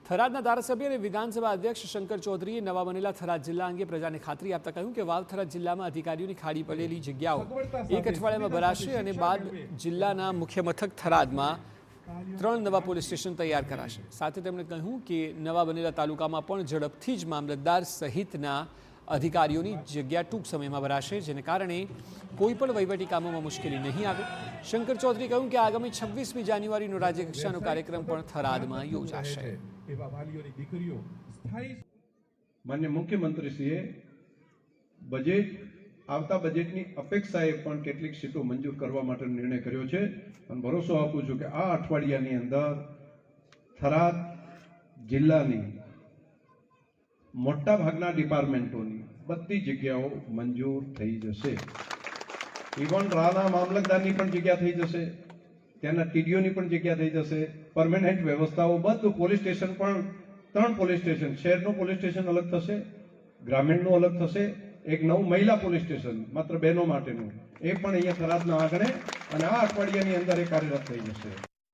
થરાદના ધારાસભ્ય અને વિધાનસભા અધ્યક્ષ શંકર ચૌધરીએ નવા બનેલા થરાદ જિલ્લા અંગે પ્રજાને ખાતરી આપતા કહ્યું કે વાવ થરાદ જિલ્લામાં અધિકારીઓની ખાડી પડેલી જગ્યાઓ એક અઠવાડિયામાં ભરાશે અને બાદ જિલ્લાના મુખ્ય મથક થરાદમાં 3 નવા પોલીસ સ્ટેશન તૈયાર કરાશે। સાથે તેમણે કહ્યું કે નવા બનેલા તાલુકામાં પણ ઝડપથી જ મામલતદાર સહિતના અધિકારીઓની જગ્યા ટૂંક સમયમાં ભરાશે, જેને કારણે કોઈપણ વહીવટી કામોમાં મુશ્કેલી નહીં આવે। શંકર ચૌધરીએ કહ્યું કે આગામી 26મી જાન્યુઆરીનો રાજ્યકક્ષાનો કાર્યક્રમ પણ થરાદમાં યોજાશે। માન્ય મુખ્યમંત્રીશ્રીએ બજેટ આવતા બજેટની અપેક્ષાએ પણ કેટલીક સીટો મંજૂર કરવા માટે નિર્ણય કર્યો છે અને ભરોસો આપું છું કે આ અઠવાડિયાની અંદર થરાદ જિલ્લાની મોટા ભાગના ડિપાર્ટમેન્ટોની બધી જગ્યાઓ મંજૂર થઈ જશે। ઇવન રાના મામલતદારની પણ જગ્યા થઈ જશે, ત્યાંના ટીડીઓની પણ જગ્યા થઈ જશે, પરમેનન્ટ વ્યવસ્થાઓ બધું, પોલીસ સ્ટેશન પણ 3 પોલીસ સ્ટેશન, શહેરનું પોલીસ સ્ટેશન અલગ થશે, ગ્રામીણનું અલગ થશે, એક નવું મહિલા પોલીસ સ્ટેશન માત્ર બહેનો માટેનું એ પણ અહીંયા થરાદના આંગણે અને આ અઠવાડિયાની અંદર એ કાર્યરત થઈ જશે।